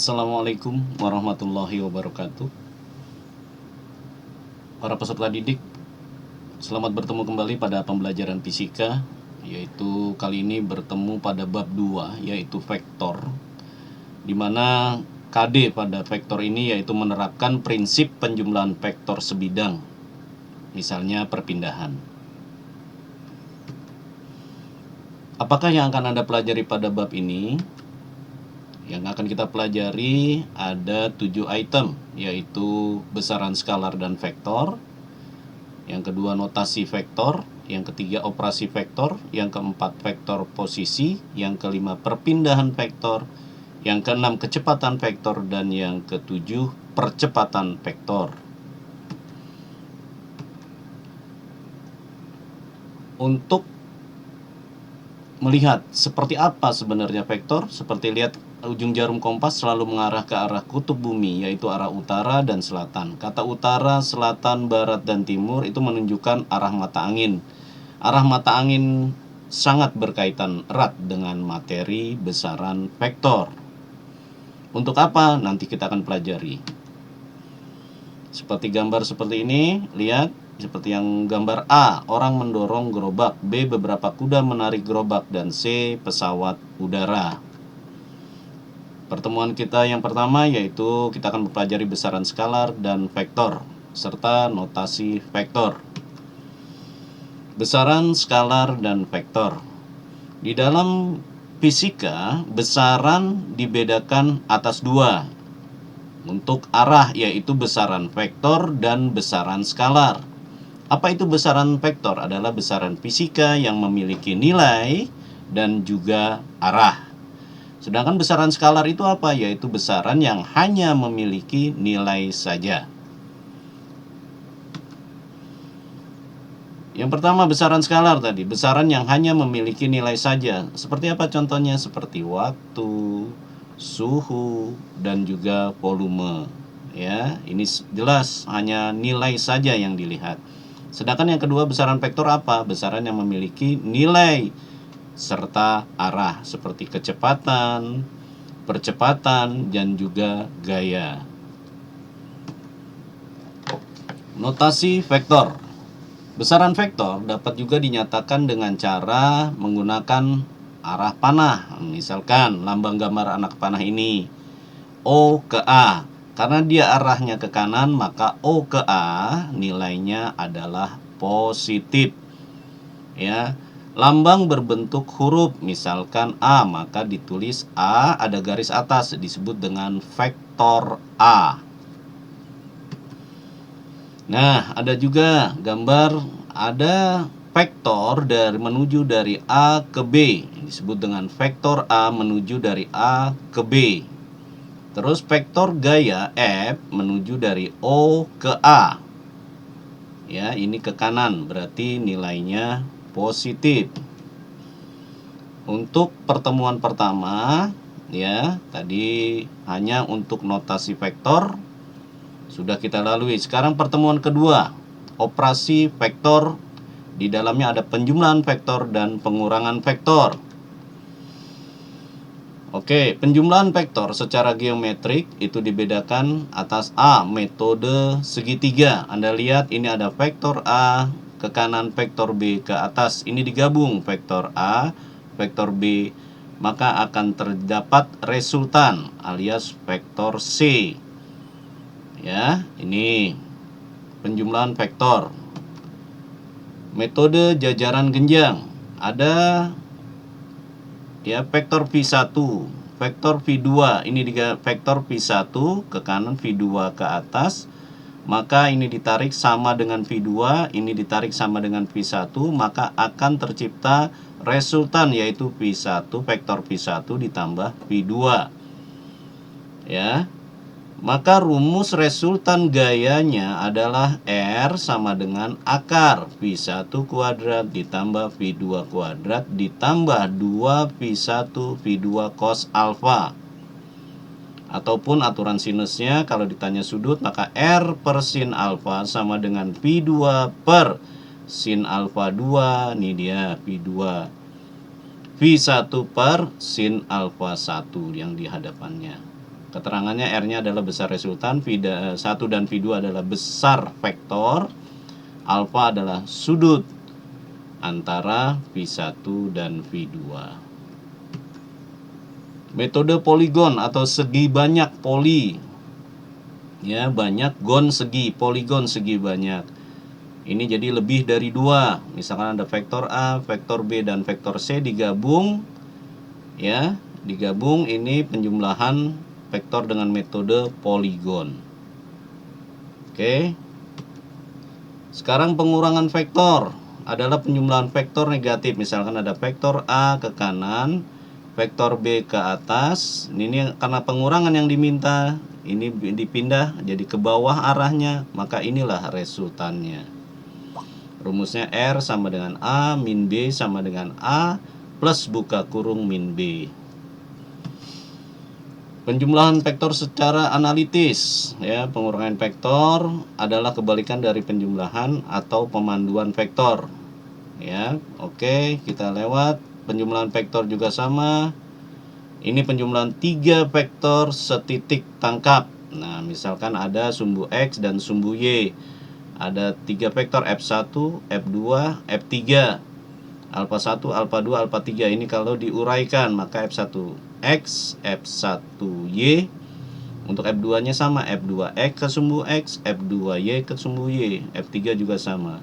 Assalamualaikum warahmatullahi wabarakatuh. Para peserta didik, selamat bertemu kembali pada pembelajaran fisika, yaitu kali ini bertemu pada bab 2, yaitu vektor, di mana KD pada vektor ini yaitu menerapkan prinsip penjumlahan vektor sebidang, misalnya perpindahan. Apakah yang akan Anda pelajari pada bab ini? Yang akan kita pelajari ada 7 item, yaitu besaran skalar dan vektor. Yang kedua notasi vektor. Yang ketiga operasi vektor. Yang keempat vektor posisi. Yang kelima perpindahan vektor. Yang keenam kecepatan vektor. Dan yang ketujuh percepatan vektor. Untuk melihat seperti apa sebenarnya vektor, seperti lihat ujung jarum kompas selalu mengarah ke arah kutub bumi, yaitu arah utara dan selatan. Kata utara, selatan, barat, dan timur itu menunjukkan arah mata angin. Arah mata angin sangat berkaitan erat dengan materi besaran vektor. Untuk apa? Nanti kita akan pelajari. Seperti gambar seperti ini, lihat. Seperti yang gambar A, orang mendorong gerobak, B, beberapa kuda menarik gerobak, dan C, pesawat udara. Pertemuan kita yang pertama yaitu kita akan mempelajari besaran skalar dan vektor, serta notasi vektor. Besaran skalar dan vektor. Di dalam fisika, besaran dibedakan atas dua. Untuk arah yaitu besaran vektor dan besaran skalar. Apa itu besaran vektor? Adalah besaran fisika yang memiliki nilai dan juga arah. Sedangkan besaran skalar itu apa? Yaitu besaran yang hanya memiliki nilai saja. Yang pertama besaran skalar tadi, besaran yang hanya memiliki nilai saja. Seperti apa contohnya? Seperti waktu, suhu, dan juga volume. Ya, ini jelas hanya nilai saja yang dilihat. Sedangkan yang kedua besaran vektor apa? Besaran yang memiliki nilai serta arah seperti kecepatan, percepatan, dan juga gaya. Notasi vektor. Besaran vektor dapat juga dinyatakan dengan cara menggunakan arah panah. Misalkan lambang gambar anak panah ini O ke A. Karena dia arahnya ke kanan, maka O ke A nilainya adalah positif. Ya, lambang berbentuk huruf, misalkan A, maka ditulis A ada garis atas, disebut dengan vektor A. Nah, ada juga gambar ada vektor menuju dari A ke B, disebut dengan vektor A menuju dari A ke B. Terus vektor gaya F menuju dari O ke A. Ya, ini ke kanan, berarti nilainya positif. Untuk pertemuan pertama, ya, tadi hanya untuk notasi vektor sudah kita lalui. Sekarang pertemuan kedua, operasi vektor. Di dalamnya ada penjumlahan vektor dan pengurangan vektor. Oke, penjumlahan vektor secara geometrik itu dibedakan atas A, metode segitiga. Anda lihat ini ada vektor A ke kanan, vektor B ke atas. Ini digabung vektor A, vektor B, maka akan terdapat resultan alias vektor C. Ya, ini penjumlahan vektor. Metode jajaran genjang. Ada ya vektor V1, vektor V2, ini vektor V1 ke kanan, V2 ke atas, maka ini ditarik sama dengan V2, ini ditarik sama dengan V1, maka akan tercipta resultan yaitu V1, vektor V1 ditambah V2. Ya. Maka rumus resultan gayanya adalah R sama dengan akar V1 kuadrat ditambah V2 kuadrat ditambah 2V1 V2 cos alfa. Ataupun aturan sinusnya kalau ditanya sudut, maka R per sin alfa sama dengan V2 per sin alfa 2. Ini dia V2. V1 per sin alfa 1 yang di hadapannya. Keterangannya R-nya adalah besar resultan, V1 dan V2 adalah besar vektor, alfa adalah sudut antara V1 dan V2. Metode poligon atau segi banyak poli. Ya, banyak gon segi, poligon segi banyak. Ini jadi lebih dari 2. Misalkan ada vektor A, vektor B, dan vektor C digabung. Ya, digabung ini penjumlahan vektor dengan metode poligon. Oke. Sekarang pengurangan vektor adalah penjumlahan vektor negatif. Misalkan ada vektor A ke kanan, vektor B ke atas. Ini karena pengurangan yang diminta, ini dipindah jadi ke bawah arahnya, maka inilah resultannya. Rumusnya R sama dengan A min B sama dengan A plus buka kurung min B. Penjumlahan vektor secara analitis, ya, pengurangan vektor adalah kebalikan dari penjumlahan atau pemanduan vektor. Ya, oke, kita lewat. Penjumlahan vektor juga sama. Ini penjumlahan 3 vektor setitik tangkap. Nah, misalkan ada sumbu X dan sumbu Y. Ada 3 vektor F1, F2, F3. Alfa 1, alfa 2, alfa 3. Ini kalau diuraikan maka F1X, F1Y. Untuk F2 nya sama, F2X ke sumbu X, F2Y ke sumbu Y, F3 juga sama.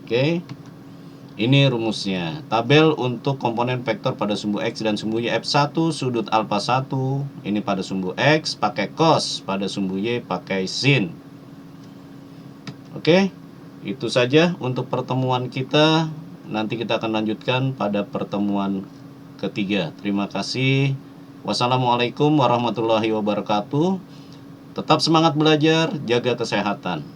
Oke. Ini rumusnya. Tabel untuk komponen vektor pada sumbu X dan sumbu Y. F1 sudut alfa 1 ini pada sumbu X pakai cos, pada sumbu Y pakai sin. Oke. Itu saja untuk pertemuan kita. Nanti kita akan lanjutkan pada pertemuan ketiga. Terima kasih. Wassalamualaikum warahmatullahi wabarakatuh. Tetap semangat belajar, jaga kesehatan.